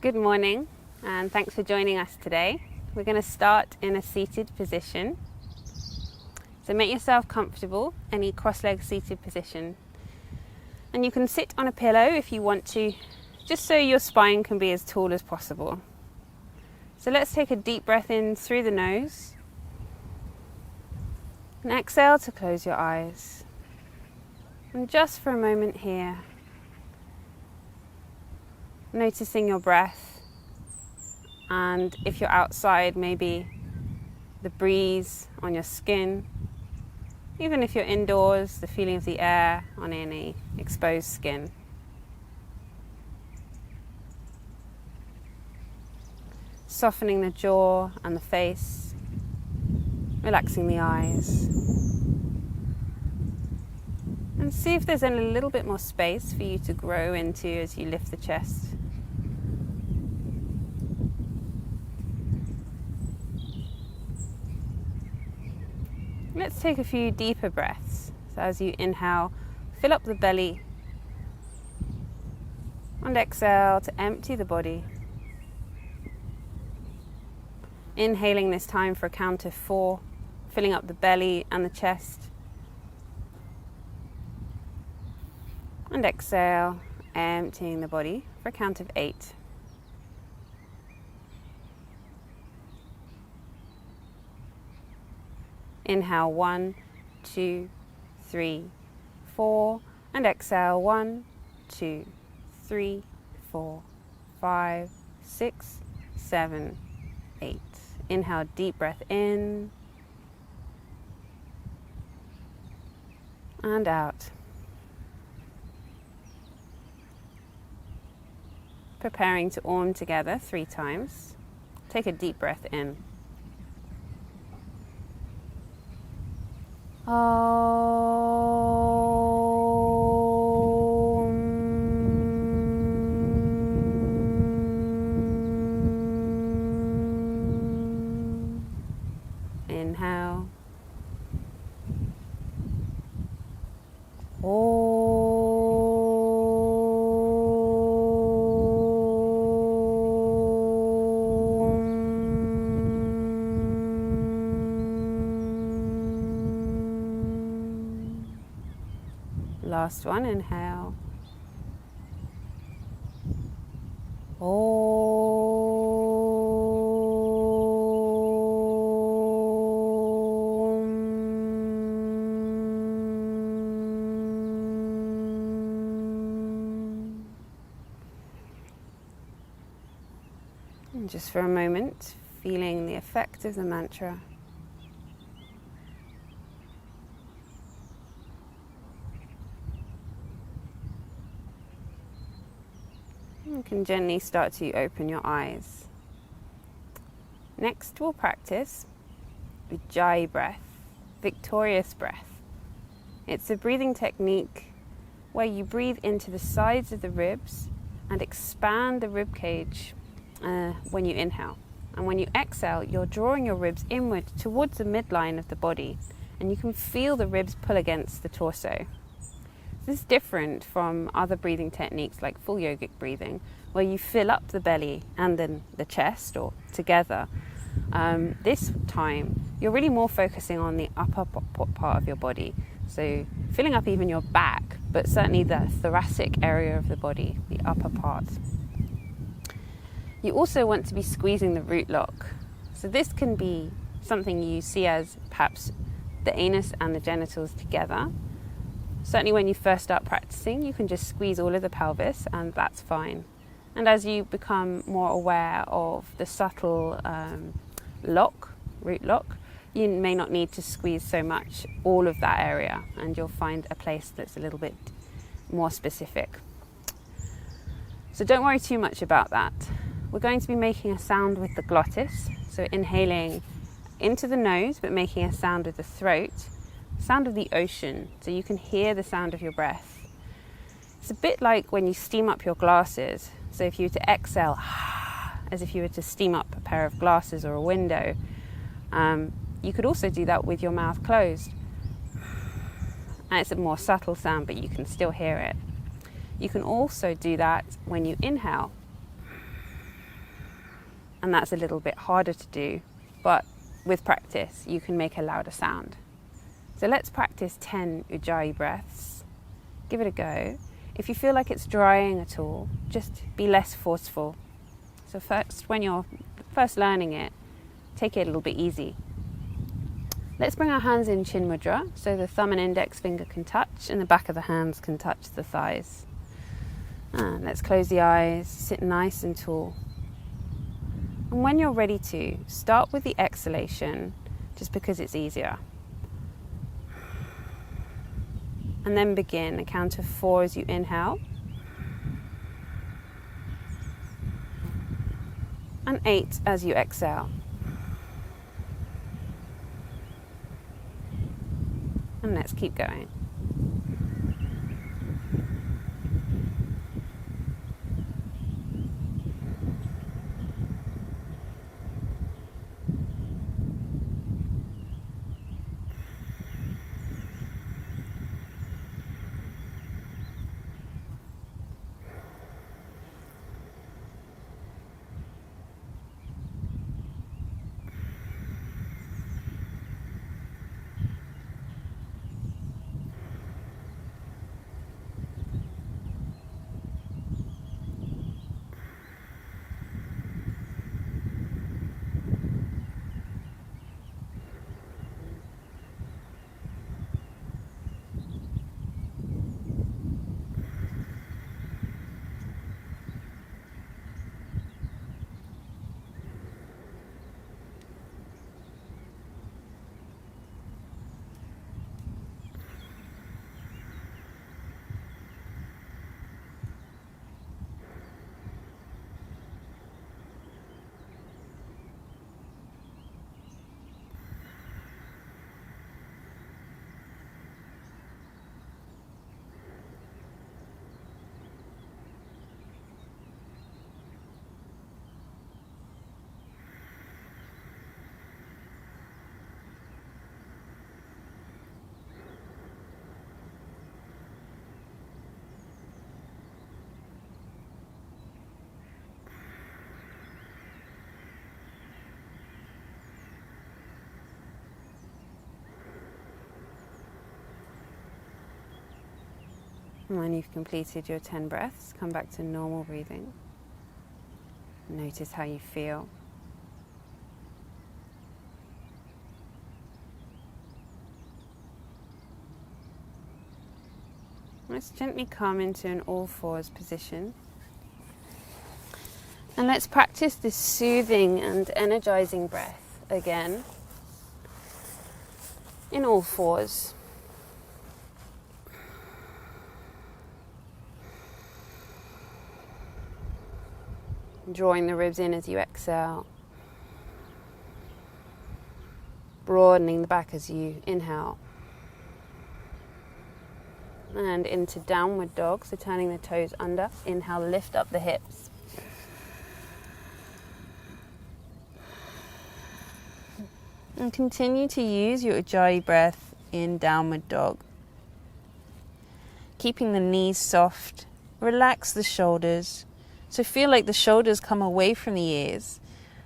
Good morning, and thanks for joining us today. We're going to start in a seated position. So make yourself comfortable, any cross-legged seated position. And you can sit on a pillow if you want to, just so your spine can be as tall as possible. So let's take a deep breath in through the nose. And exhale to close your eyes. And just for a moment here, noticing your breath, and if you're outside, maybe the breeze on your skin. Even if you're indoors, the feeling of the air on any exposed skin. Softening the jaw and the face, relaxing the eyes. And see if there's a little bit more space for you to grow into as you lift the chest. Let's take a few deeper breaths. So as you inhale, fill up the belly. And exhale to empty the body. Inhaling this time for a count of 4, filling up the belly and the chest. And exhale, emptying the body for a count of 8. Inhale 1, 2, 3, 4, and exhale 1, 2, 3, 4, 5, 6, 7, 8. Inhale, deep breath in and out. Preparing to Om together 3 times. Take a deep breath in. Inhale. Last one, inhale. And just for a moment, feeling the effect of the mantra. You can gently start to open your eyes. Next, we'll practice Ujjayi breath, victorious breath. It's a breathing technique where you breathe into the sides of the ribs and expand the rib cage when you inhale. And when you exhale, you're drawing your ribs inward towards the midline of the body, and you can feel the ribs pull against the torso. This is different from other breathing techniques like full yogic breathing, where you fill up the belly and then the chest or together. This time, you're really more focusing on the upper part of your body. So filling up even your back, but certainly the thoracic area of the body, the upper part. You also want to be squeezing the root lock. So this can be something you see as perhaps the anus and the genitals together. Certainly when you first start practicing, you can just squeeze all of the pelvis and that's fine. And as you become more aware of the subtle root lock, you may not need to squeeze so much all of that area, and you'll find a place that's a little bit more specific. So don't worry too much about that. We're going to be making a sound with the glottis, so inhaling into the nose but making a sound with the throat. Sound of the ocean, so you can hear the sound of your breath. It's a bit like when you steam up your glasses. So if you were to exhale, as if you were to steam up a pair of glasses or a window, you could also do that with your mouth closed. And it's a more subtle sound, but you can still hear it. You can also do that when you inhale. and that's a little bit harder to do, but with practice you can make a louder sound. So let's practice 10 Ujjayi breaths. Give it a go. If you feel like it's drying at all, just be less forceful. So first, when you're first learning it, take it a little bit easy. Let's bring our hands in chin mudra, so the thumb and index finger can touch and the back of the hands can touch the thighs. And let's close the eyes, sit nice and tall. And when you're ready to, start with the exhalation, just because it's easier. And then begin a count of 4 as you inhale. And 8 as you exhale. And let's keep going. And when you've completed your 10 breaths, come back to normal breathing. Notice how you feel. Let's gently come into an all fours position. And let's practice this soothing and energizing breath again in all fours. Drawing the ribs in as you exhale. Broadening the back as you inhale. And into downward dog, so turning the toes under. Inhale, lift up the hips. And continue to use your Ujjayi breath in downward dog. Keeping the knees soft, relax the shoulders. So feel like the shoulders come away from the ears.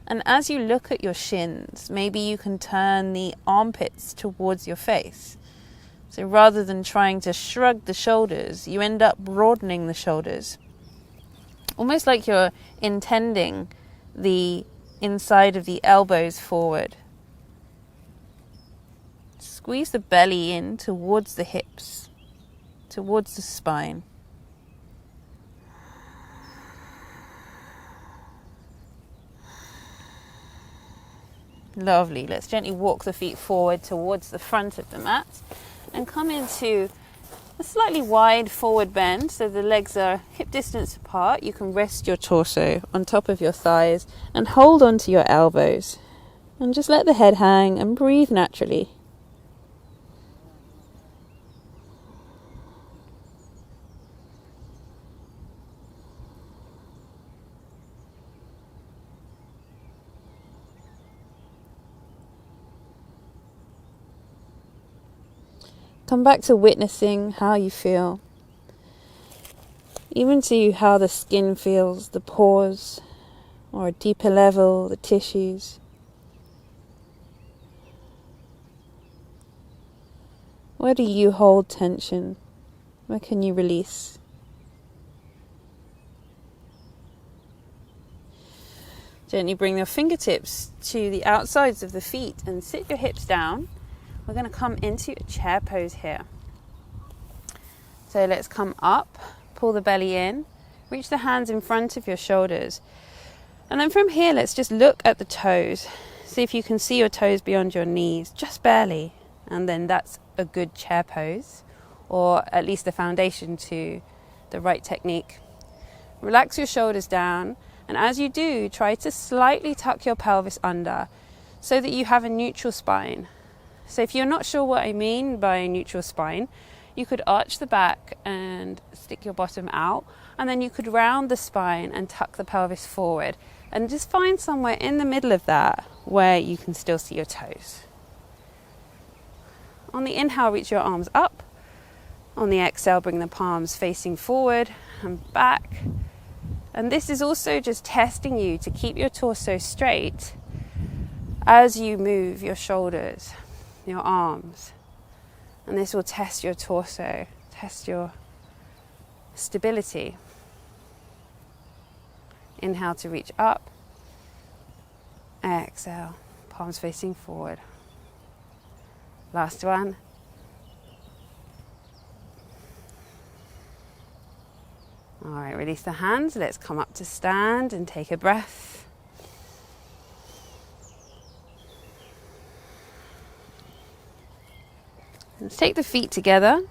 And as you look at your shins, maybe you can turn the armpits towards your face. So rather than trying to shrug the shoulders, you end up broadening the shoulders. Almost like you're intending the inside of the elbows forward. Squeeze the belly in towards the hips, towards the spine. Lovely. Let's gently walk the feet forward towards the front of the mat and come into a slightly wide forward bend so the legs are hip distance apart. You can rest your torso on top of your thighs and hold onto your elbows. And just let the head hang and breathe naturally. Come back to witnessing how you feel. Even to how the skin feels, the pores, or a deeper level, the tissues. Where do you hold tension? Where can you release? Gently bring your fingertips to the outsides of the feet and sit your hips down. We're going to come into a chair pose here. So let's come up, pull the belly in, reach the hands in front of your shoulders. And then from here, let's just look at the toes. See if you can see your toes beyond your knees, just barely. And then that's a good chair pose, or at least the foundation to the right technique. Relax your shoulders down. And as you do, try to slightly tuck your pelvis under so that you have a neutral spine. So if you're not sure what I mean by a neutral spine, you could arch the back and stick your bottom out, and then you could round the spine and tuck the pelvis forward and just find somewhere in the middle of that where you can still see your toes. On the inhale, reach your arms up. On the exhale, bring the palms facing forward and back. And this is also just testing you to keep your torso straight as you move your shoulders, your arms. And this will test your torso, test your stability. Inhale to reach up. Exhale, palms facing forward. Last one. All right, release the hands. Let's come up to stand and take a breath. Let's take the feet together.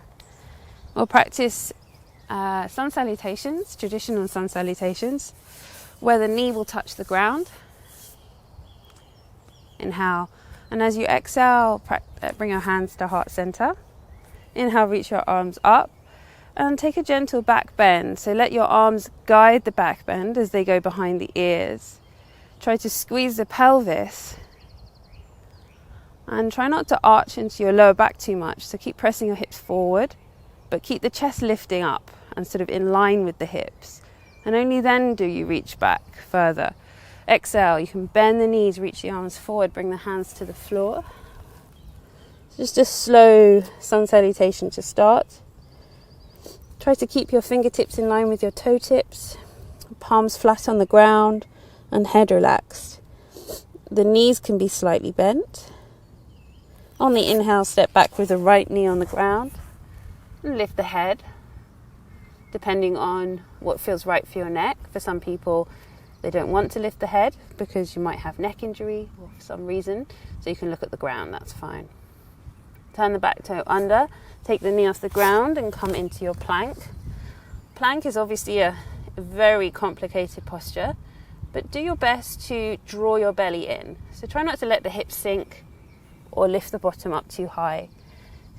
We'll practice sun salutations, traditional sun salutations, where the knee will touch the ground. Inhale. And as you exhale, bring your hands to heart center. Inhale, reach your arms up. And take a gentle back bend. So let your arms guide the back bend as they go behind the ears. Try to squeeze the pelvis. And try not to arch into your lower back too much. So keep pressing your hips forward, but keep the chest lifting up and sort of in line with the hips. And only then do you reach back further. Exhale, you can bend the knees, reach the arms forward, bring the hands to the floor. Just a slow sun salutation to start. Try to keep your fingertips in line with your toe tips, palms flat on the ground and head relaxed. The knees can be slightly bent. On the inhale, step back with the right knee on the ground and lift the head, depending on what feels right for your neck. For some people, they don't want to lift the head because you might have neck injury or for some reason, so you can look at the ground, that's fine. Turn the back toe under, take the knee off the ground and come into your plank. Plank is obviously a very complicated posture, but do your best to draw your belly in. So try not to let the hips sink or lift the bottom up too high.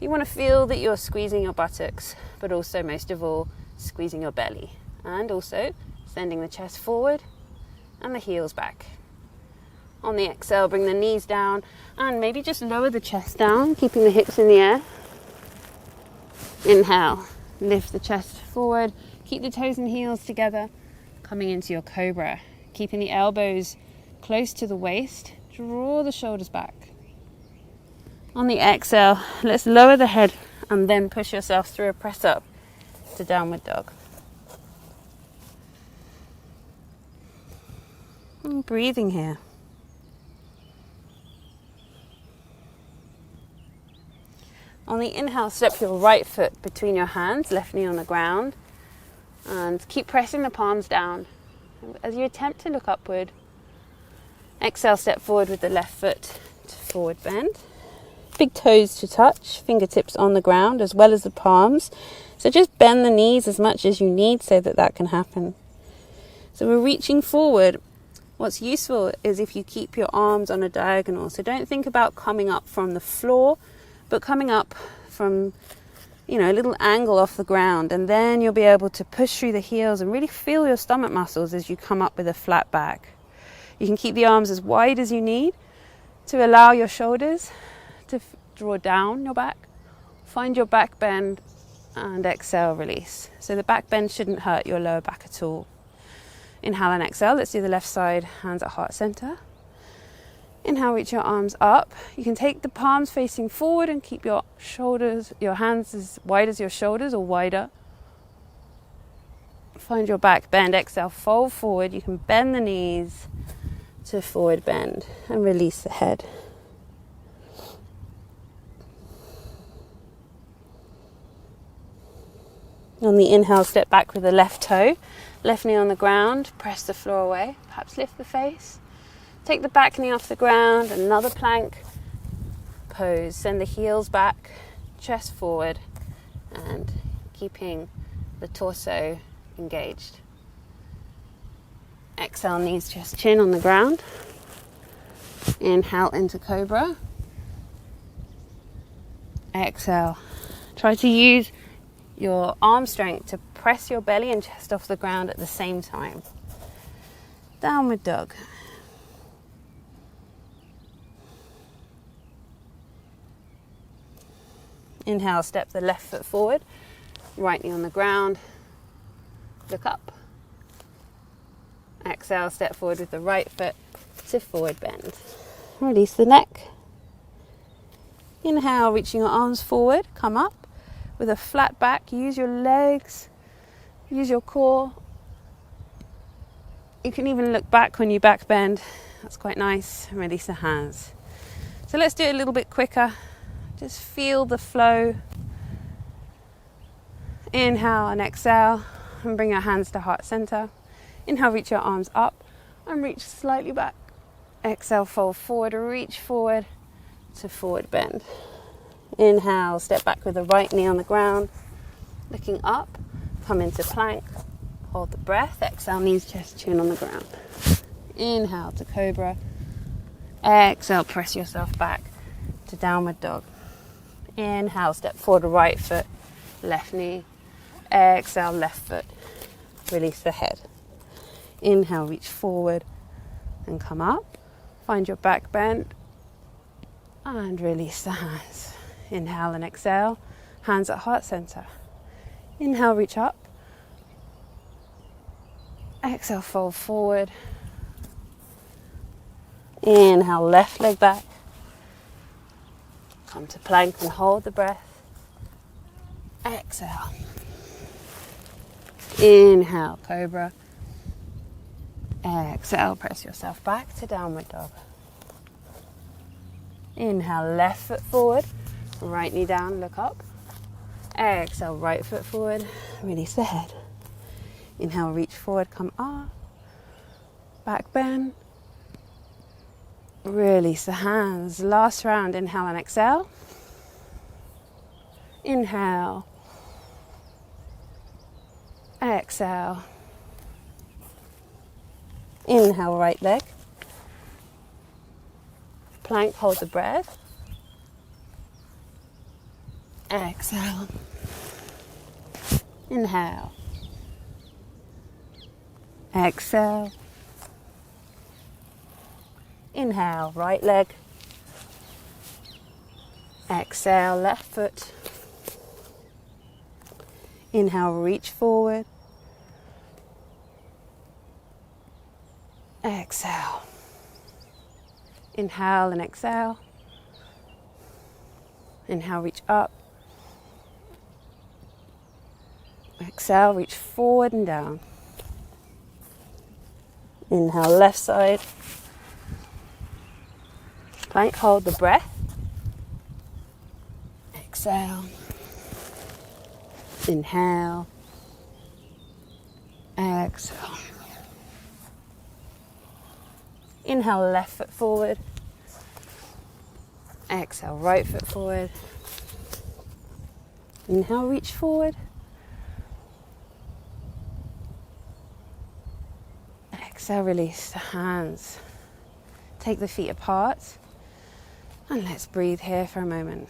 You want to feel that you're squeezing your buttocks, but also most of all, squeezing your belly. And also sending the chest forward and the heels back. On the exhale, bring the knees down and maybe just lower the chest down, keeping the hips in the air. Inhale, lift the chest forward, keep the toes and heels together, coming into your cobra, keeping the elbows close to the waist, draw the shoulders back. On the exhale, let's lower the head and then push yourself through a press up to downward dog. And breathing here. On the inhale, step your right foot between your hands, left knee on the ground, and keep pressing the palms down. As you attempt to look upward, exhale, step forward with the left foot to forward bend. Big toes to touch, fingertips on the ground as well as the palms. So just bend the knees as much as you need so that can happen. So we're reaching forward. What's useful is if you keep your arms on a diagonal. So don't think about coming up from the floor, but coming up from, a little angle off the ground, and then you'll be able to push through the heels and really feel your stomach muscles as you come up with a flat back. You can keep the arms as wide as you need to allow your shoulders to draw down your back. Find your back bend and exhale, release. So the back bend shouldn't hurt your lower back at all. Inhale and exhale. Let's do the left side, hands at heart center. Inhale, reach your arms up. You can take the palms facing forward and keep your shoulders, your hands as wide as your shoulders or wider. Find your back bend. Exhale, fold forward. You can bend the knees to forward bend and release the head. On the inhale, step back with the left toe. Left knee on the ground. Press the floor away. Perhaps lift the face. Take the back knee off the ground, another plank pose. Send the heels back, chest forward, and keeping the torso engaged. Exhale, knees, chest, chin on the ground. Inhale into cobra. Exhale. Try to use your arm strength to press your belly and chest off the ground at the same time. Downward dog. Inhale, step the left foot forward, right knee on the ground, look up. Exhale, step forward with the right foot to forward bend. Release the neck. Inhale, reaching your arms forward, come up with a flat back. Use your legs, use your core. You can even look back when you back bend. That's quite nice. Release the hands. So let's do it a little bit quicker. Just feel the flow. Inhale and exhale, and bring your hands to heart center. Inhale, reach your arms up and reach slightly back. Exhale, fold forward, reach forward to forward bend. Inhale, step back with the right knee on the ground, looking up, come into plank, hold the breath. Exhale, knees, chest, chin on the ground. Inhale to cobra. Exhale, press yourself back to downward dog. Inhale, step forward, right foot, left knee. Exhale, left foot. Release the head. Inhale, reach forward and come up. Find your back bend and release the hands. Inhale and exhale, hands at heart center. Inhale, reach up. Exhale, fold forward. Inhale, left leg back. Come to plank and hold the breath. Exhale. Inhale, cobra. Exhale, press yourself back to downward dog. Inhale, left foot forward. Right knee down, look up. Exhale, right foot forward. Release the head. Inhale, reach forward, come up. Back bend. Release the hands. Last round, inhale and exhale. Inhale. Exhale. Inhale, right leg. Plank, hold the breath. Exhale. Inhale. Exhale. Inhale, right leg. Exhale, left foot. Inhale, reach forward. Exhale. Inhale and exhale. Inhale, reach up. Exhale, reach forward and down. Inhale, left side. Plank, hold the breath. Exhale. Inhale. Exhale. Inhale, left foot forward. Exhale, right foot forward. Inhale, reach forward. Exhale, release the hands. Take the feet apart. And let's breathe here for a moment.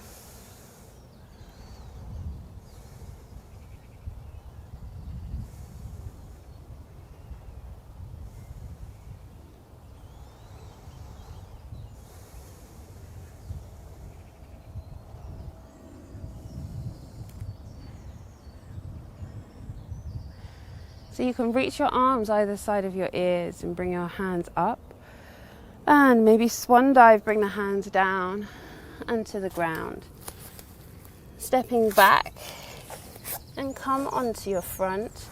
So you can reach your arms either side of your ears and bring your hands up. And maybe swan dive, bring the hands down and to the ground. Stepping back and come onto your front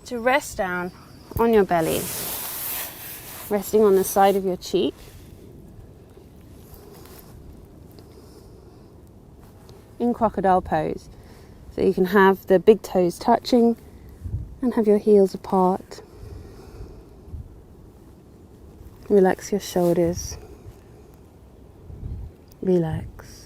to rest down on your belly. Resting on the side of your cheek. In crocodile pose. So you can have the big toes touching and have your heels apart. Relax your shoulders. Relax.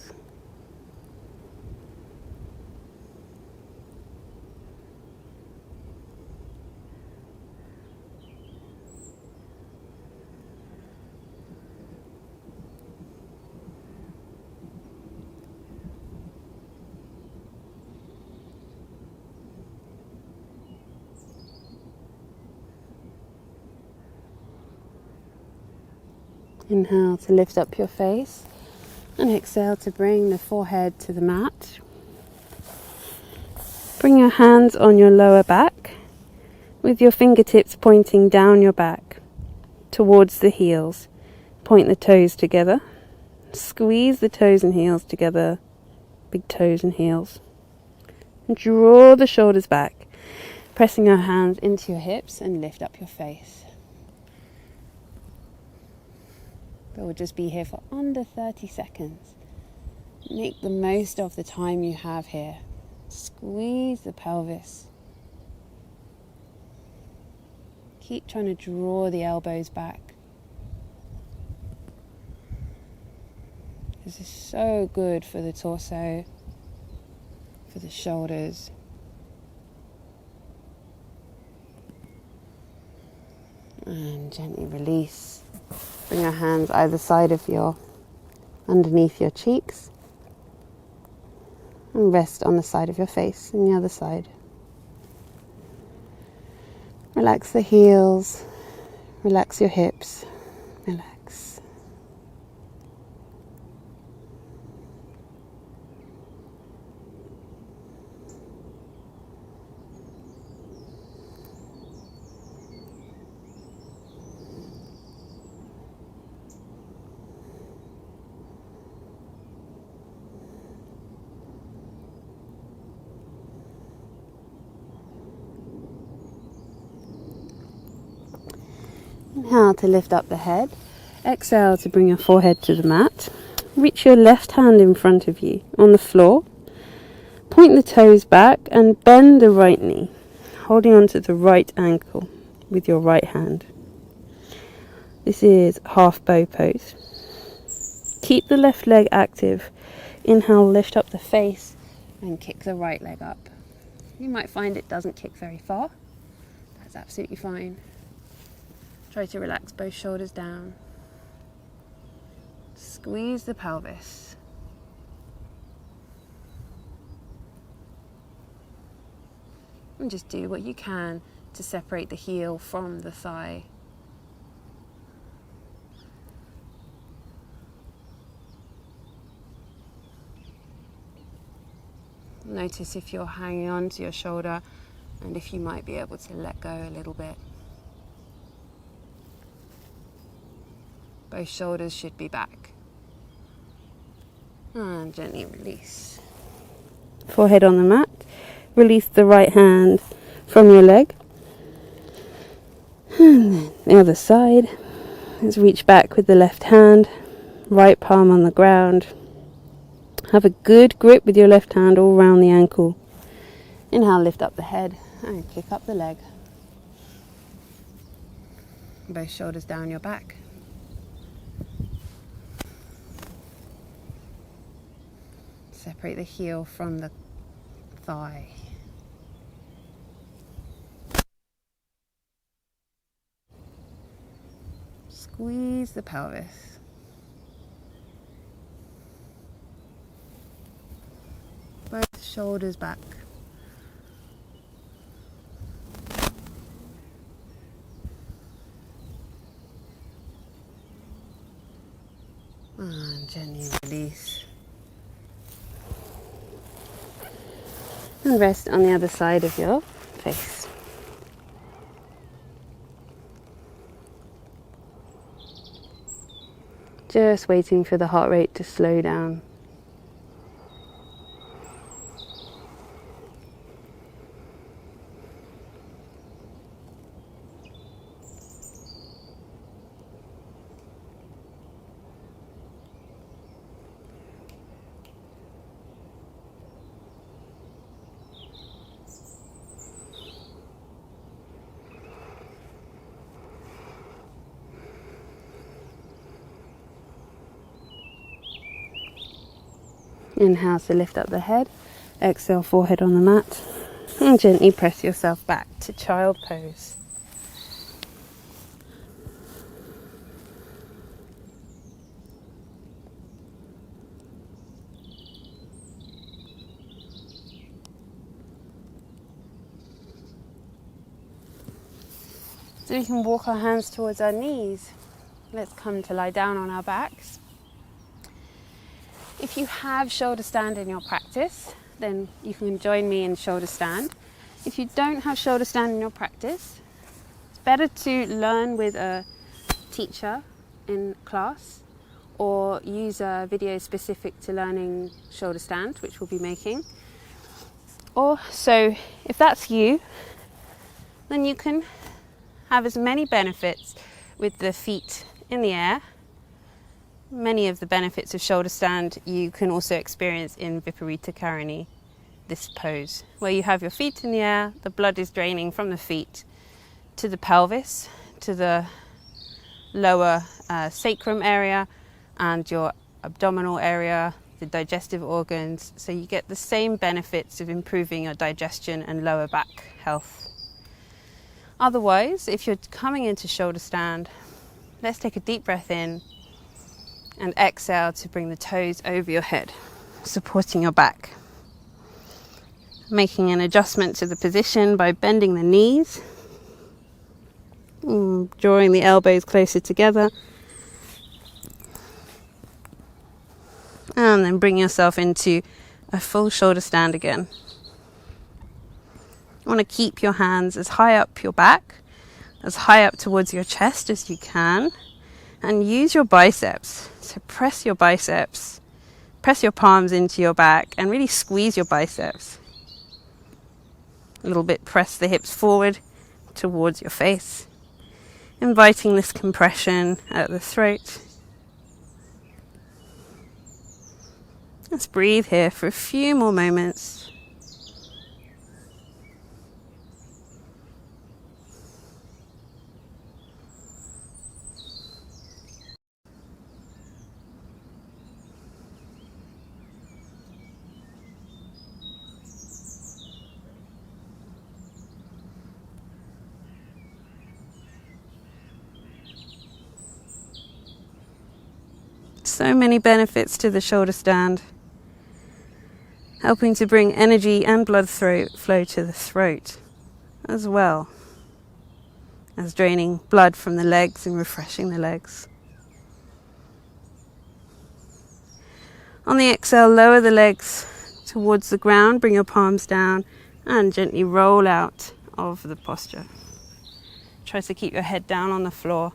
Inhale to lift up your face and exhale to bring the forehead to the mat. Bring your hands on your lower back with your fingertips pointing down your back towards the heels. Point the toes together. Squeeze the toes and heels together. Big toes and heels. And draw the shoulders back, pressing your hands into your hips and lift up your face. We'll just be here for under 30 seconds. Make the most of the time you have here. Squeeze the pelvis. Keep trying to draw the elbows back. This is so good for the torso, for the shoulders. And gently release. Bring your hands either side of underneath your cheeks. And rest on the side of your face and the other side. Relax the heels. Relax your hips. Relax. Inhale to lift up the head. Exhale to bring your forehead to the mat. Reach your left hand in front of you on the floor. Point the toes back and bend the right knee, holding onto the right ankle with your right hand. This is half bow pose. Keep the left leg active. Inhale, lift up the face and kick the right leg up. You might find it doesn't kick very far. That's absolutely fine. Try to relax both shoulders down. Squeeze the pelvis. And just do what you can to separate the heel from the thigh. Notice if you're hanging on to your shoulder and if you might be able to let go a little bit. Both shoulders should be back. And gently release. Forehead on the mat. Release the right hand from your leg. And then the other side. Let's reach back with the left hand. Right palm on the ground. Have a good grip with your left hand all around the ankle. Inhale, lift up the head and kick up the leg. Both shoulders down your back. Separate the heel from the thigh. Squeeze the pelvis. Both shoulders back. And gently release. And rest on the other side of your face. Just waiting for the heart rate to slow down. Inhale to lift up the head, exhale forehead on the mat, and gently press yourself back to child pose. So we can walk our hands towards our knees. Let's come to lie down on our backs. If you have shoulder stand in your practice, then you can join me in shoulder stand. If you don't have shoulder stand in your practice, it's better to learn with a teacher in class or use a video specific to learning shoulder stand, which we'll be making. So if that's you, then you can have as many benefits with the feet in the air. Many of the benefits of shoulder stand you can also experience in Viparita Karani, this pose, where you have your feet in the air, the blood is draining from the feet to the pelvis, to the lower sacrum area and your abdominal area, the digestive organs, so you get the same benefits of improving your digestion and lower back health. Otherwise, if you're coming into shoulder stand, let's take a deep breath in and exhale to bring the toes over your head, supporting your back. Making an adjustment to the position by bending the knees, drawing the elbows closer together, and then bring yourself into a full shoulder stand again. You want to keep your hands as high up your back, as high up towards your chest as you can, and use your biceps. So press your biceps, press your palms into your back and really squeeze your biceps. A little bit, press the hips forward towards your face, inviting this compression at the throat. Let's breathe here for a few more moments. So many benefits to the shoulder stand, helping to bring energy and blood flow to the throat, as well as draining blood from the legs and refreshing the legs. On the exhale, lower the legs towards the ground, bring your palms down and gently roll out of the posture. Try to keep your head down on the floor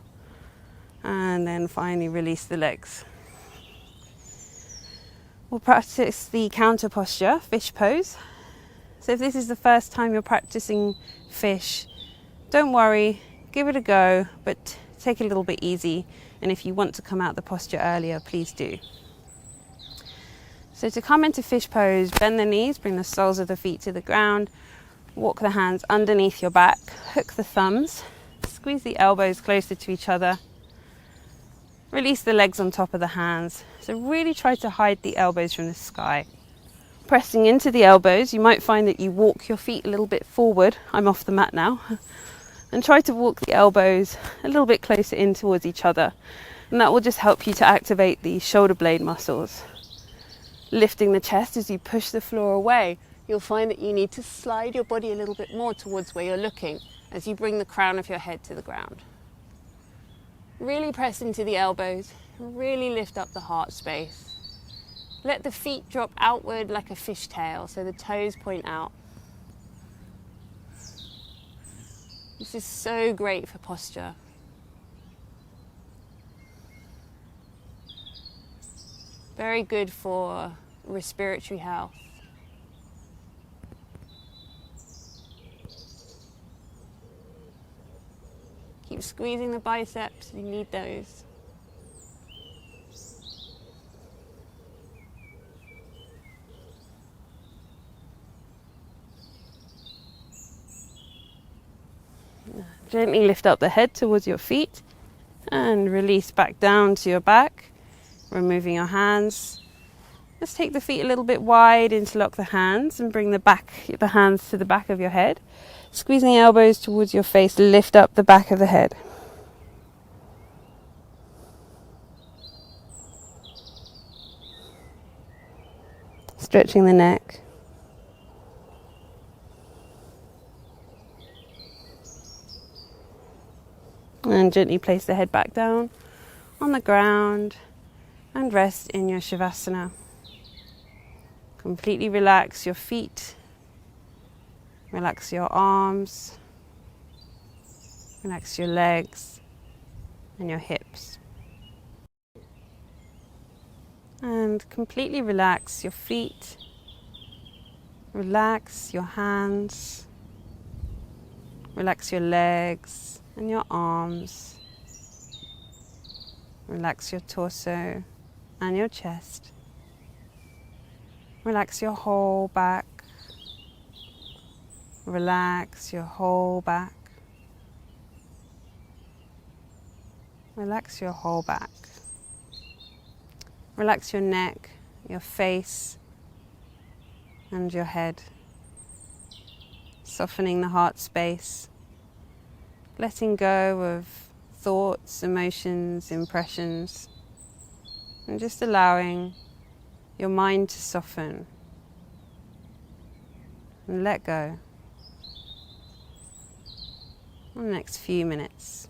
and then finally release the legs. We'll practice the counter posture, fish pose. So if this is the first time you're practicing fish, don't worry, give it a go, but take it a little bit easy. And if you want to come out the posture earlier, please do. So to come into fish pose, bend the knees, bring the soles of the feet to the ground, walk the hands underneath your back, hook the thumbs, squeeze the elbows closer to each other, release the legs on top of the hands. So really try to hide the elbows from the sky. Pressing into the elbows, you might find that you walk your feet a little bit forward. I'm off the mat now. And try to walk the elbows a little bit closer in towards each other. And that will just help you to activate the shoulder blade muscles. Lifting the chest as you push the floor away, you'll find that you need to slide your body a little bit more towards where you're looking as you bring the crown of your head to the ground. Really press into the elbows, really lift up the heart space. Let the feet drop outward like a fishtail, so the toes point out. This is so great for posture. Very good for respiratory health. Keep squeezing the biceps, you need those. Gently lift up the head towards your feet and release back down to your back, removing your hands. Let's take the feet a little bit wide, interlock the hands and bring the hands to the back of your head. Squeezing the elbows towards your face, lift up the back of the head. Stretching the neck. And gently place the head back down on the ground and rest in your Shavasana. Completely relax your feet, relax your arms, relax your legs and your hips. And completely relax your feet, relax your hands, relax your legs and your arms. Relax your torso and your chest. Relax your whole back. Relax your whole back. Relax your whole back. Relax your neck, your face, and your head. Softening the heart space. Letting go of thoughts, emotions, impressions, and just allowing your mind to soften and let go for the next few minutes.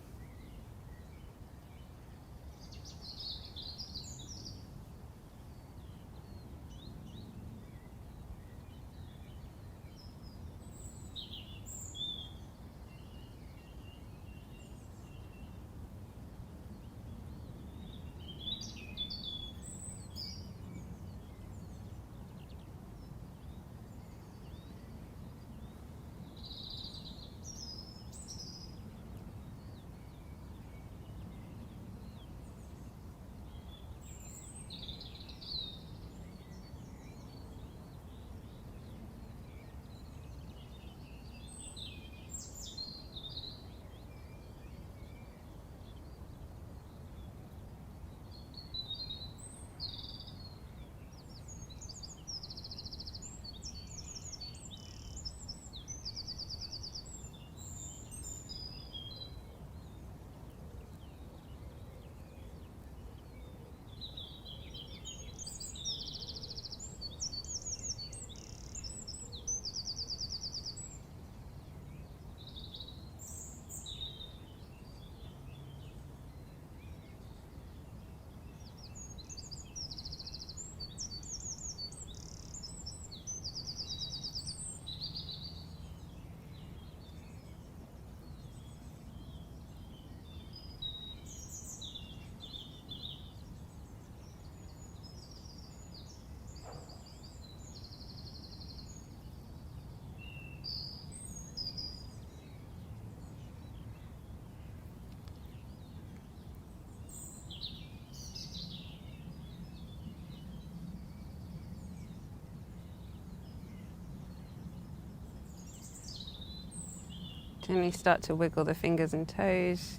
Gently start to wiggle the fingers and toes.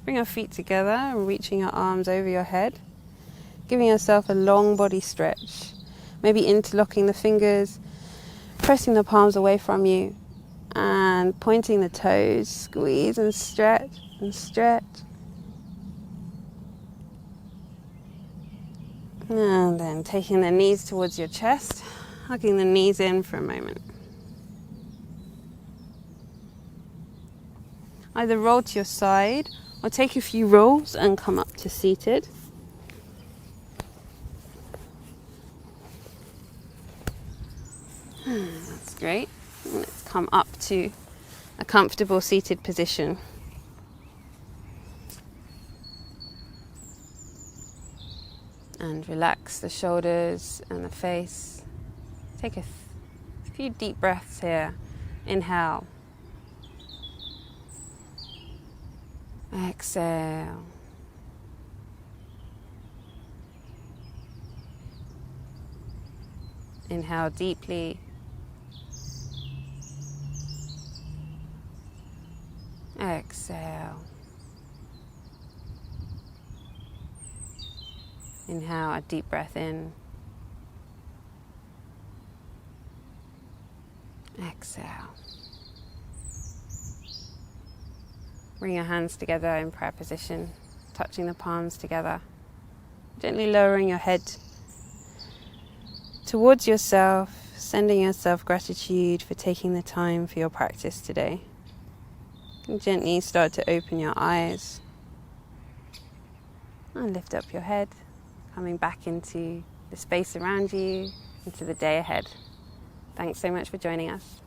Bring your feet together, reaching your arms over your head. Giving yourself a long body stretch. Maybe interlocking the fingers, pressing the palms away from you, and pointing the toes. Squeeze and stretch and stretch. And then taking the knees towards your chest, hugging the knees in for a moment. Either roll to your side or take a few rolls and come up to seated. That's great. Let's come up to a comfortable seated position. And relax the shoulders and the face. Take a few deep breaths here. Inhale. Exhale. Inhale deeply. Exhale. Inhale, a deep breath in. Exhale. Bring your hands together in prayer position, touching the palms together. Gently lowering your head towards yourself, sending yourself gratitude for taking the time for your practice today. And gently start to open your eyes and lift up your head, coming back into the space around you, into the day ahead. Thanks so much for joining us.